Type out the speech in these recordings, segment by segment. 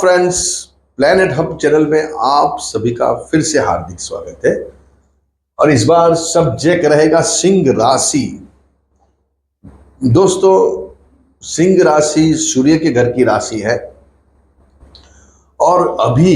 Friends, planet hub channel में आप सभी का फिर से हार्दिक स्वागत है। और इस बार सब्जेक्ट रहेगा सिंह राशि। दोस्तों, सिंह राशि सूर्य के घर की राशि है और अभी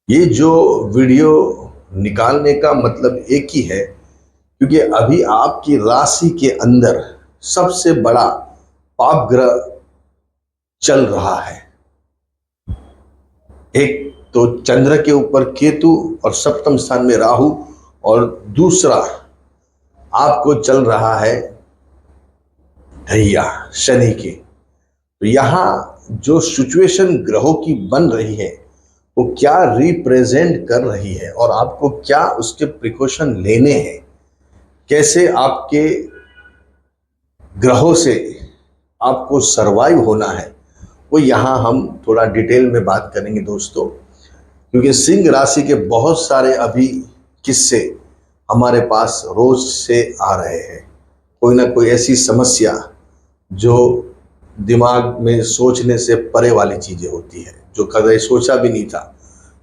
ये जो वीडियो निकालने का मतलब एक ही है, क्योंकि अभी आपकी राशि के अंदर सबसे बड़ा पाप ग्रह चल रहा है। एक तो चंद्र के ऊपर केतु और सप्तम स्थान में राहु, और दूसरा आपको चल रहा है ढैया शनि के। तो यहां जो सिचुएशन ग्रहों की बन रही है वो क्या रिप्रेजेंट कर रही है और आपको क्या उसके प्रिकॉशन लेने हैं, कैसे आपके ग्रहों से आपको सरवाइव होना है, वो यहाँ हम थोड़ा डिटेल में बात करेंगे दोस्तों। क्योंकि सिंह राशि के बहुत सारे अभी किस्से हमारे पास रोज से आ रहे हैं। कोई ना कोई ऐसी समस्या जो दिमाग में सोचने से परे वाली चीजें होती है, जो कभी सोचा भी नहीं था,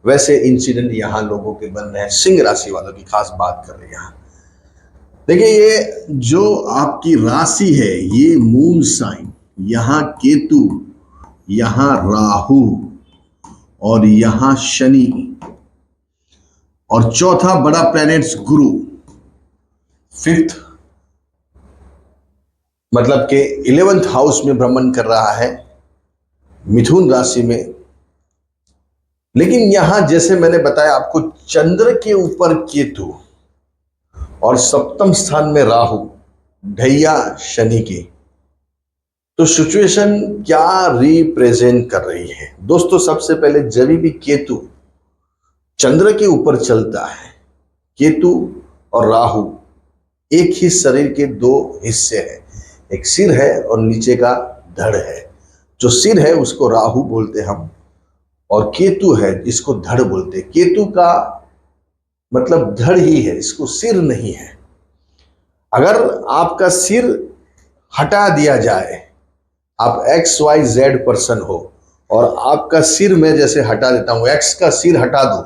वैसे इंसिडेंट यहाँ लोगों के बन रहे हैं। सिंह राशि वालों की खास बात कर रहे हैं यहाँ। देखिए, ये जो आपकी राशि है, ये मून साइन, यहाँ केतु, यहाँ राहु और यहाँ शनि, और चौथा बड़ा प्लैनेट्स गुरु, फिफ्थ मतलब के 11th हाउस में भ्रमण कर रहा है मिथुन राशि में। लेकिन यहां जैसे मैंने बताया आपको, चंद्र के ऊपर केतु और सप्तम स्थान में राहु, ढैया शनि की। तो सिचुएशन क्या रिप्रेजेंट कर रही है दोस्तों? सबसे पहले जब भी केतु चंद्र के ऊपर चलता है, केतु और राहु एक ही शरीर के दो हिस्से हैं, एक सिर है और नीचे का धड़ है। जो सिर है उसको राहु बोलते हम, और केतु है इसको धड़ बोलते। केतु का मतलब धड़ ही है, इसको सिर नहीं है। अगर आपका सिर हटा दिया जाए, आप XYZ पर्सन हो और आपका सिर मैं जैसे हटा देता हूं, X का सिर हटा दो,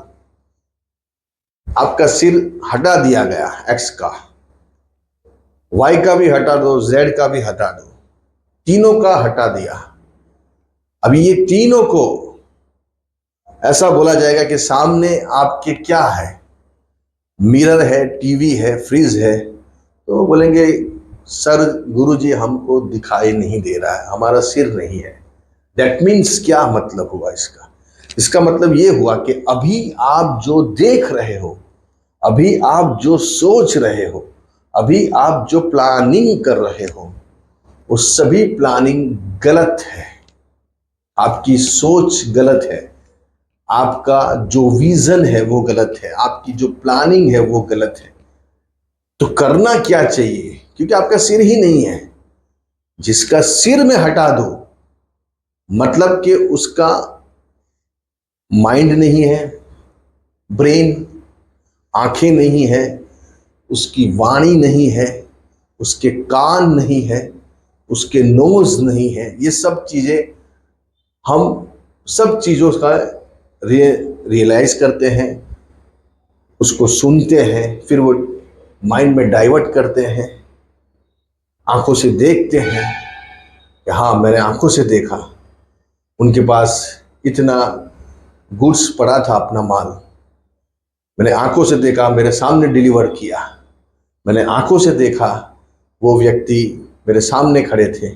आपका सिर हटा दिया गया X का, Y का भी हटा दो, Z का भी हटा दो, तीनों का हटा दिया। अभी ये तीनों को ऐसा बोला जाएगा कि सामने आपके क्या है, मिरर है, टीवी है, फ्रिज है। तो बोलेंगे सर गुरुजी हमको दिखाई नहीं दे रहा है, हमारा सिर नहीं है। दैट मीन्स क्या मतलब हुआ इसका? इसका मतलब ये हुआ कि अभी आप जो देख रहे हो, अभी आप जो सोच रहे हो, अभी आप जो प्लानिंग कर रहे हो, वो सभी प्लानिंग गलत है। आपकी सोच गलत है, आपका जो विजन है वो गलत है, आपकी जो प्लानिंग है वो गलत है। तो करना क्या चाहिए? क्योंकि आपका सिर ही नहीं है। जिसका सिर में हटा दो, मतलब कि उसका माइंड नहीं है, ब्रेन, आंखें नहीं है, उसकी वाणी नहीं है, उसके कान नहीं है, उसके नोज नहीं है। ये सब चीजें हम सब चीजों का रियलाइज करते हैं, उसको सुनते हैं, फिर वो माइंड में डाइवर्ट करते हैं, आंखों से देखते हैं कि हाँ मैंने आंखों से देखा, उनके पास इतना गुड्स पड़ा था, अपना माल मैंने आंखों से देखा, मेरे सामने डिलीवर किया, मैंने आंखों से देखा, वो व्यक्ति मेरे सामने खड़े थे,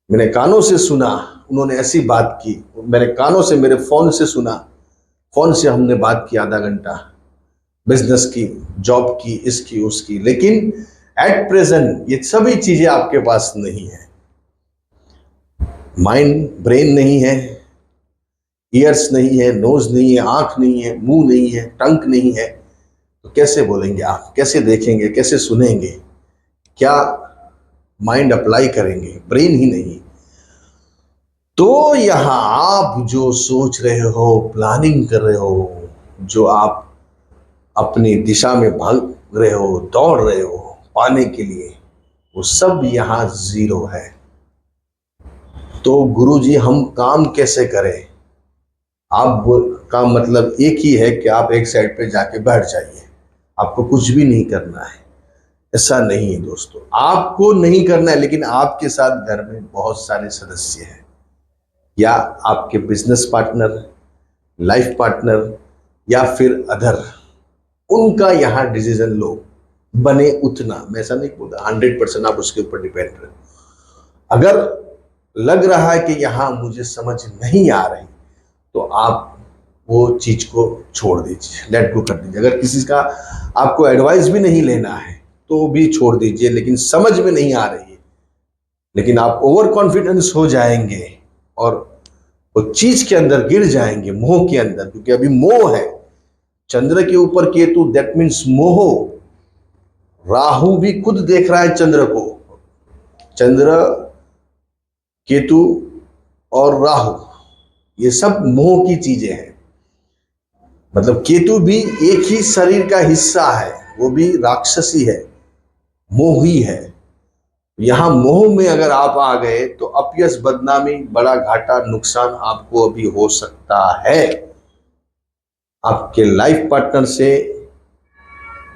मैंने कानों से सुना उन्होंने ऐसी बात की, मैंने कानों से, मेरे फोन से सुना, फोन से हमने बात की आधा घंटा, बिजनेस की, जॉब की, इसकी उसकी। लेकिन एट प्रेजेंट ये सभी चीजें आपके पास नहीं है। माइंड, ब्रेन नहीं है, ईयर्स नहीं है, नोज नहीं है, आंख नहीं है, मुंह नहीं है, टंक नहीं है। तो कैसे बोलेंगे आप? कैसे देखेंगे? कैसे सुनेंगे? क्या माइंड अप्लाई करेंगे? ब्रेन ही नहीं। तो यहां आप जो सोच रहे हो, प्लानिंग कर रहे हो, जो आप अपनी दिशा में भाग रहे हो, दौड़ रहे हो पाने के लिए, वो सब यहां जीरो है। तो गुरुजी हम काम कैसे करें? आप का मतलब एक ही है कि आप एक साइड पे जाके बैठ जाइए, आपको कुछ भी नहीं करना है। ऐसा नहीं है दोस्तों, आपको नहीं करना है, लेकिन आपके साथ घर में बहुत सारे सदस्य हैं, या आपके बिजनेस पार्टनर, लाइफ पार्टनर, या फिर अदर, उनका यहाँ डिसीजन लो। बने उतना, मैं ऐसा नहीं बोलता 100% आप उसके ऊपर डिपेंड रहे। अगर लग रहा है कि यहाँ मुझे समझ नहीं आ रही, तो आप वो चीज को छोड़ दीजिए, लेट गो कर दीजिए। अगर किसी का आपको एडवाइस भी नहीं लेना है तो भी छोड़ दीजिए, लेकिन समझ में नहीं आ रही है, लेकिन आप ओवर कॉन्फिडेंस हो जाएंगे और वो चीज के अंदर गिर जाएंगे, मोह के अंदर, क्योंकि अभी मोह है। चंद्र के ऊपर केतु, दैट मीन्स मोह। राहु भी खुद देख रहा है चंद्र को। चंद्र, केतु और राहु, ये सब मोह की चीजें हैं। मतलब केतु भी एक ही शरीर का हिस्सा है, वो भी राक्षसी है, मोही है। यहां मोह में अगर आप आ गए तो अपयश, बदनामी, बड़ा घाटा, नुकसान आपको अभी हो सकता है। आपके लाइफ पार्टनर से,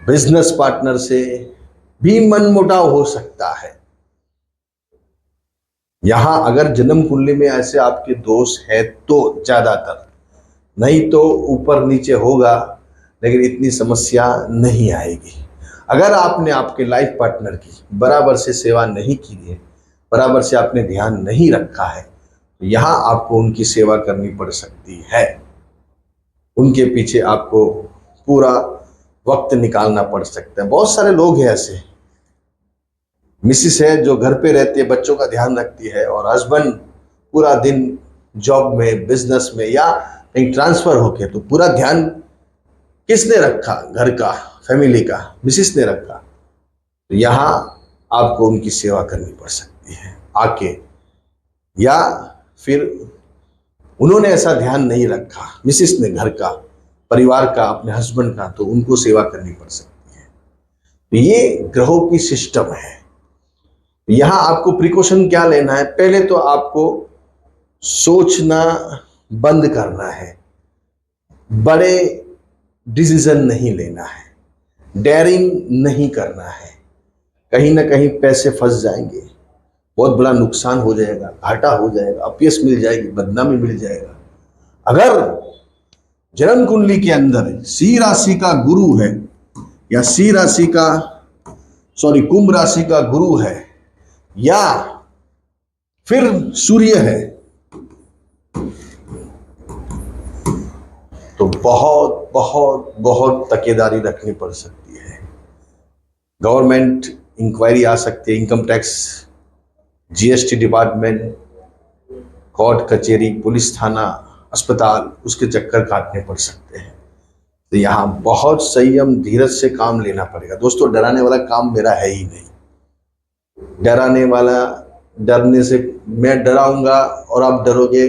बिजनेस पार्टनर से भी मनमुटाव हो सकता है। यहां अगर जन्म कुंडली में ऐसे आपके दोष है तो ज्यादातर, नहीं तो ऊपर नीचे होगा, लेकिन इतनी समस्या नहीं आएगी। अगर आपने आपके लाइफ पार्टनर की बराबर से सेवा नहीं की है, बराबर से आपने ध्यान नहीं रखा है, तो यहाँ आपको उनकी सेवा करनी पड़ सकती है। उनके पीछे आपको पूरा वक्त निकालना पड़ सकता है। बहुत सारे लोग हैं ऐसे, मिसिस है जो घर पे रहती है, बच्चों का ध्यान रखती है, और हस्बैंड पूरा दिन जॉब में, बिजनेस में, या कहीं ट्रांसफर होके, तो पूरा ध्यान किसने रखा? घर का, फैमिली का, मिसिस ने रखा। तो यहाँ आपको उनकी सेवा करनी पड़ सकती है आके, या फिर उन्होंने ऐसा ध्यान नहीं रखा, मिसिस ने, घर का, परिवार का, अपने हस्बैंड का, तो उनको सेवा करनी पड़ सकती है। तो ये ग्रहों की सिस्टम है। यहाँ आपको प्रिकॉशन क्या लेना है? पहले तो आपको सोचना बंद करना है, बड़े डिसीजन नहीं लेना है, डेयरिंग नहीं करना है। कहीं ना कहीं पैसे फंस जाएंगे, बहुत बड़ा नुकसान हो जाएगा, घाटा हो जाएगा, अपयश मिल जाएगी, बदनामी मिल जाएगा। अगर जन्म कुंडली के अंदर सी राशि का गुरु है, या सी राशि का, सॉरी, कुंभ राशि का गुरु है, या फिर सूर्य है, तो बहुत बहुत बहुत तकेदारी रखनी पड़ सकती है। गवर्नमेंट इंक्वायरी आ सकती है, income tax, GST department, court कचहरी, पुलिस थाना, अस्पताल, उसके चक्कर काटने पड़ सकते हैं। तो यहाँ बहुत संयम, धीरज से काम लेना पड़ेगा। दोस्तों, डराने वाला काम मेरा है ही नहीं। डराने वाला, डरने से मैं डराऊंगा और आप डरोगे,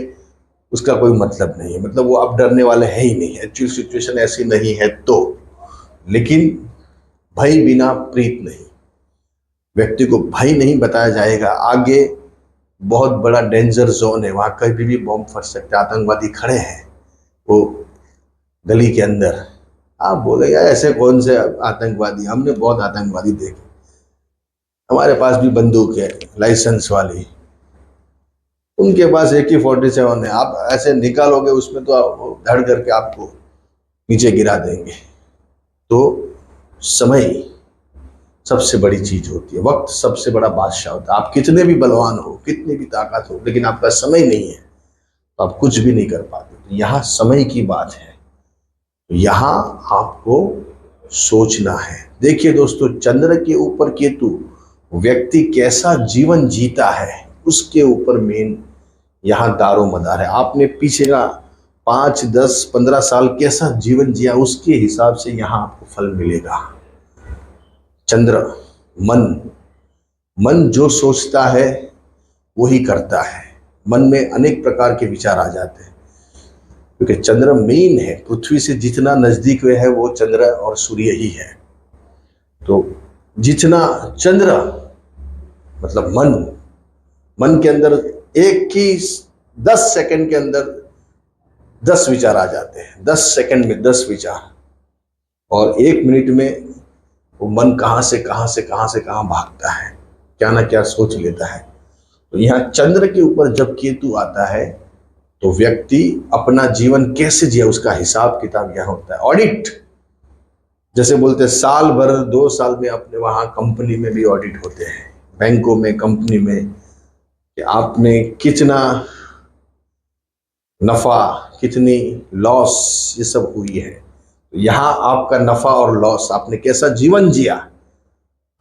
उसका कोई मतलब नहीं है। मतलब वो आप डरने वाले है ही नहीं, एक्चुअल सिचुएशन ऐसी नहीं है तो। लेकिन भय बिना प्रीत नहीं, व्यक्ति को भय नहीं बताया जाएगा, आगे बहुत बड़ा डेंजर जोन है, वहां कभी भी बॉम्ब फट सकता है, आतंकवादी खड़े हैं वो गली के अंदर। आप बोले यार ऐसे कौन से आतंकवादी, हमने बहुत आतंकवादी देखे, हमारे पास भी बंदूक है लाइसेंस वाली, उनके पास AK-47 है, आप ऐसे निकालोगे उसमें तो धड़ करके आपको नीचे गिरा देंगे। तो समय सबसे बड़ी चीज होती है, वक्त सबसे बड़ा बादशाह होता है। आप कितने भी बलवान हो, कितनी भी ताकत हो, लेकिन आपका समय नहीं है तो आप कुछ भी नहीं कर पाते। तो यहाँ समय की बात है, यहाँ आपको सोचना है। देखिए दोस्तों, चंद्र के ऊपर केतु, व्यक्ति कैसा जीवन जीता है उसके ऊपर मेन यहाँ दारो मदार है। आपने पिछले 5, 10, 15 साल कैसा जीवन जिया, उसके हिसाब से यहाँ आपको फल मिलेगा। चंद्र, मन जो सोचता है वही करता है। मन में अनेक प्रकार के विचार आ जाते हैं, क्योंकि चंद्र मेन है, पृथ्वी से जितना नजदीक वे है वो चंद्र और सूर्य ही है। तो जितना चंद्र, मतलब मन के अंदर एक की 10 सेकंड के अंदर 10 विचार आ जाते हैं, 10 सेकंड में 10 विचार, और 1 मिनट में वो मन कहां से कहां से कहां से कहां भागता है, क्या ना क्या सोच लेता है। तो यहाँ चंद्र के ऊपर जब केतु आता है तो व्यक्ति अपना जीवन कैसे जिया उसका हिसाब किताब यहाँ होता है। ऑडिट जैसे बोलते हैं, साल भर 2 साल में अपने वहां कंपनी में भी ऑडिट होते हैं, बैंकों में, कंपनी में, कि आपने कितना नफा, कितनी लॉस, ये सब हुई है। यहाँ आपका नफा और लॉस, आपने कैसा जीवन जिया,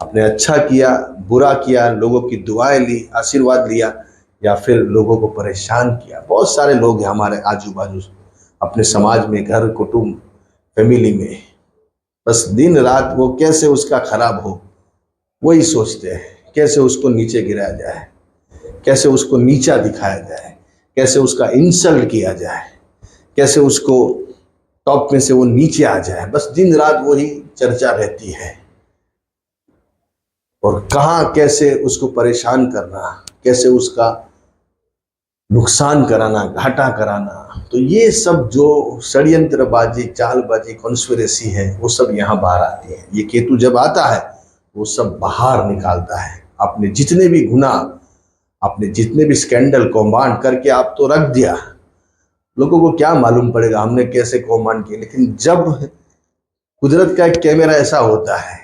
आपने अच्छा किया, बुरा किया, लोगों की दुआएं ली, आशीर्वाद लिया, या फिर लोगों को परेशान किया। बहुत सारे लोग हैं हमारे आजू बाजू, अपने समाज में, घर, कुटुंब, फैमिली में, बस दिन रात वो कैसे उसका खराब हो वही सोचते हैं, कैसे उसको नीचे गिराया जाए, कैसे उसको नीचा दिखाया जाए, कैसे उसका इंसल्ट किया जाए, कैसे उसको टॉप में से वो नीचे आ जाए, बस दिन रात वही चर्चा रहती है। और कहाँ कैसे उसको परेशान करना, कैसे उसका नुकसान कराना, घाटा कराना। तो ये सब जो षड्यंत्रबाजी, चालबाजी, कॉन्स्पिरेसी है, वो सब यहाँ बाहर आती है। ये केतु जब आता है वो सब बाहर निकालता है। आपने जितने भी गुनाह, आपने जितने भी स्कैंडल कौमांड करके आप तो रख दिया, लोगों को क्या मालूम पड़ेगा हमने कैसे कौमांड किया। लेकिन जब कुदरत का एक कैमरा ऐसा होता है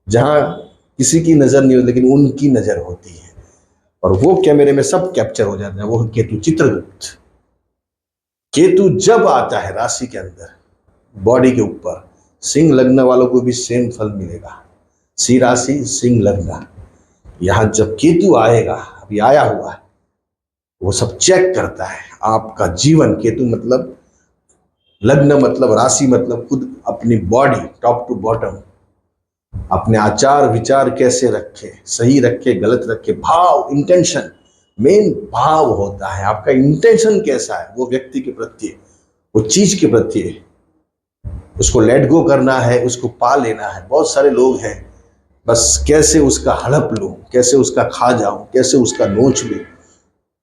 जहां किसी की नजर नहीं होती लेकिन उनकी नजर होती है, और वो कैमरे में सब कैप्चर हो जाता है, वो केतु, चित्रगुप्त। केतु जब आता है राशि के अंदर, बॉडी के ऊपर, सिंह लग्न वालों को भी सेम फल मिलेगा। सी राशि, सिंह लग्न, यहां जब केतु आएगा, अभी आया हुआ है, वो सब चेक करता है आपका जीवन। केतु मतलब लग्न, मतलब राशि, मतलब खुद अपनी बॉडी टॉप टू बॉटम, अपने आचार विचार कैसे रखे, सही रखे, गलत रखे, भाव, इंटेंशन, मेन भाव होता है आपका इंटेंशन कैसा है वो व्यक्ति के प्रति, वो चीज के प्रति। उसको लेट गो करना है, उसको पा लेना है। बहुत सारे लोग हैं बस कैसे उसका हड़प लूं, कैसे उसका खा जाऊं, कैसे उसका नोच लूं,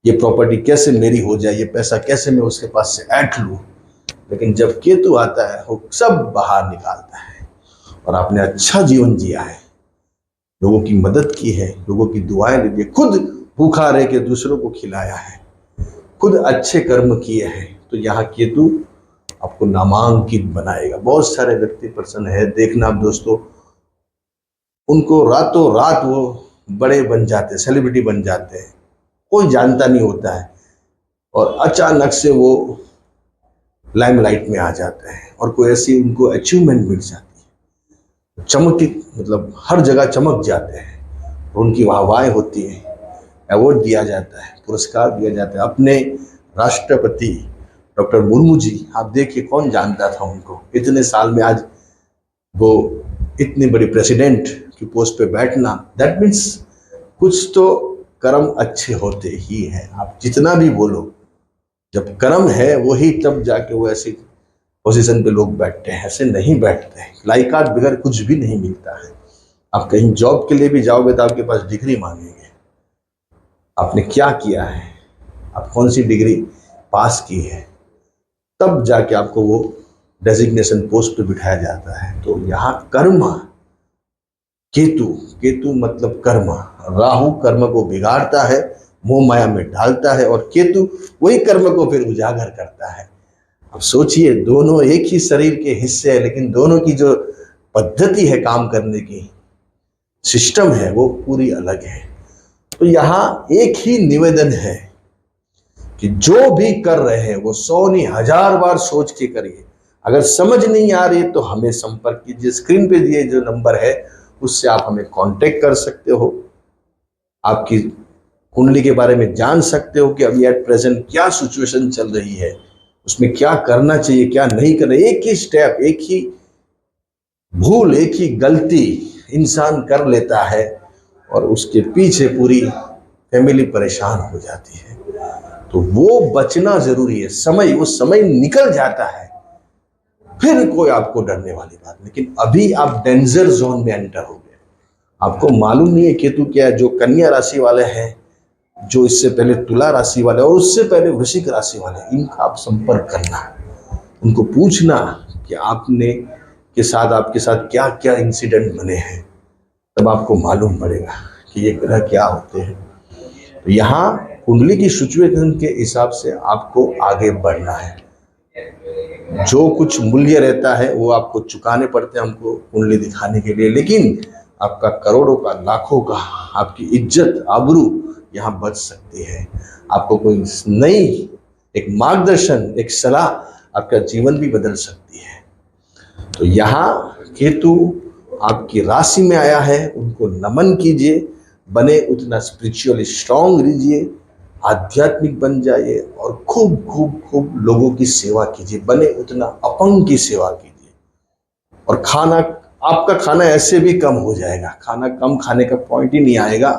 ये प्रॉपर्टी कैसे मेरी हो जाए, ये पैसा कैसे मैं उसके पास से ऐंठ लूं। लेकिन जब केतु आता है वो सब बाहर निकालता है, और आपने अच्छा जीवन जिया है, लोगों की मदद की है, लोगों की दुआएं ली, खुद भूखा रह के दूसरों को खिलाया है, खुद अच्छे कर्म किए हैं, तो यहाँ केतु आपको नामांकित बनाएगा। बहुत सारे व्यक्ति पर्सन है, देखना आप दोस्तों, उनको रातों रात वो बड़े बन जाते हैं, सेलिब्रिटी बन जाते हैं, कोई जानता नहीं होता है, और अचानक से वो लाइमलाइट में आ जाते हैं, और कोई ऐसी उनको अचीवमेंट मिल जाती है, चमक, मतलब हर जगह चमक जाते हैं, और उनकी वाहवाही होती है, अवार्ड दिया जाता है, पुरस्कार दिया जाता है। अपने राष्ट्रपति डॉक्टर मुर्मू जी, आप देखिए कौन जानता था उनको, इतने साल में आज वो इतनी बड़ी प्रेसिडेंट की पोस्ट पे बैठना, दैट मीन्स कुछ तो कर्म अच्छे होते ही हैं। आप जितना भी बोलो, जब कर्म है वही तब जाके वो ऐसी पोजीशन पे लोग बैठते हैं, ऐसे नहीं बैठते हैं। लायकात बगैर कुछ भी नहीं मिलता है। आप कहीं जॉब के लिए भी जाओगे तो आपके पास डिग्री मांगेंगे, आपने क्या किया है, आप कौन सी डिग्री पास की है, तब जाके आपको वो डेजिग्नेशन पोस्ट पे बिठाया जाता है। तो यहाँ कर्म, केतु, केतु मतलब कर्म, राहु कर्म को बिगाड़ता है, मोह माया में डालता है, और केतु वही कर्म को फिर उजागर करता है। अब सोचिए, दोनों एक ही शरीर के हिस्से हैं, लेकिन दोनों की जो पद्धति है काम करने की, सिस्टम है, वो पूरी अलग है। तो यहाँ एक ही निवेदन है कि जो भी कर रहे हैं वो 100 नहीं 1000 बार सोच के करिए। अगर समझ नहीं आ रही तो हमें संपर्क कीजिए, स्क्रीन पे दिए जो नंबर है उससे आप हमें कांटेक्ट कर सकते हो, आपकी कुंडली के बारे में जान सकते हो कि अभी एट प्रेजेंट क्या सिचुएशन चल रही है, उसमें क्या करना चाहिए, क्या नहीं करना। एक ही स्टेप, एक ही भूल, एक ही गलती इंसान कर लेता है, और उसके पीछे पूरी फैमिली परेशान हो जाती है। तो वो बचना जरूरी है। समय, वो समय निकल जाता है, फिर कोई आपको डरने वाली बात। लेकिन अभी आप डेंजर जोन में एंटर हो गए, आपको मालूम नहीं है केतु क्या है। जो कन्या राशि वाले हैं जो इससे पहले तुला राशि वाले और उससे पहले वृश्चिक राशि वाले, इनका आप संपर्क करना, उनको पूछना कि आपने के साथ आपके साथ क्या क्या इंसिडेंट बने हैं, तब आपको मालूम पड़ेगा कि ये ग्रह क्या होते हैं। तो यहाँ कुंडली की सिचुएशन के हिसाब से आपको आगे बढ़ना है। जो कुछ मूल्य रहता है वो आपको चुकाने पड़ते हैं हमको कुंडली दिखाने के लिए, लेकिन आपका करोड़ों का, लाखों का, आपकी इज्जत आबरू यहाँ बच सकती है। आपको कोई नई एक मार्गदर्शन, एक सलाह आपका जीवन भी बदल सकती है। तो यहाँ केतु आपकी राशि में आया है, उनको नमन कीजिए, बने उतना स्पिरिचुअली स्ट्रांग रहिए, आध्यात्मिक बन जाइए और खूब खूब खूब लोगों की सेवा कीजिए, बने उतना अपंग की सेवा कीजिए। और खाना, आपका खाना ऐसे भी कम हो जाएगा, खाना कम खाने का पॉइंट ही नहीं आएगा।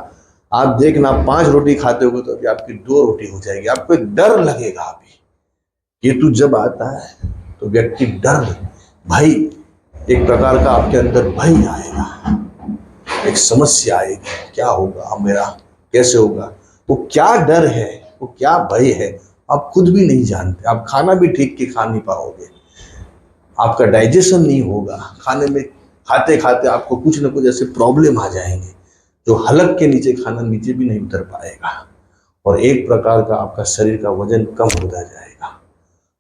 आप देखना 5 रोटी खाते होगे तो अभी आपकी 2 रोटी हो जाएगी। आपको एक डर लगेगा। अभी केतु जब आता है तो व्यक्ति डर, भय, एक प्रकार का आपके अंदर भय आएगा, एक समस्या आएगी, क्या होगा मेरा, कैसे होगा। वो क्या डर है, वो क्या भय है, आप खुद भी नहीं जानते। आप खाना भी ठीक के खा नहीं पाओगे, आपका डाइजेशन नहीं होगा, खाने में खाते खाते आपको कुछ ना कुछ ऐसे प्रॉब्लम आ जाएंगे जो हलक के नीचे खाना नीचे भी नहीं उतर पाएगा, और एक प्रकार का आपका शरीर का वजन कम होता जाएगा।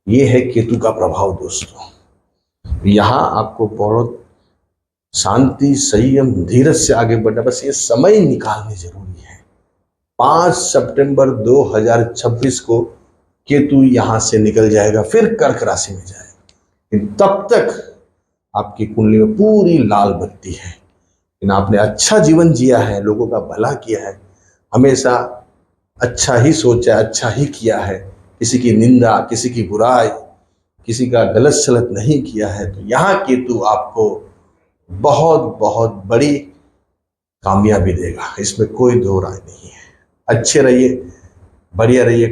ये है केतु का प्रभाव दोस्तों। यहाँ आपको बहुत शांति, संयम, धीरज से आगे बढ़ना, बस ये समय निकालने जरूरी है। 5 सितंबर 2026 को केतु यहाँ से निकल जाएगा, फिर कर्क राशि में जाएगा। तब तक आपकी कुंडली में पूरी लाल बत्ती है। लेकिन आपने अच्छा जीवन जिया है, लोगों का भला किया है, हमेशा अच्छा ही सोचा, अच्छा ही किया है, किसी की निंदा, किसी की बुराई, किसी का गलत सलत नहीं किया है, तो यहाँ केतु आपको बहुत बहुत बड़ी कामयाबी देगा, इसमें कोई दो राय नहीं है। अच्छे रहिए, बढ़िया रहिए।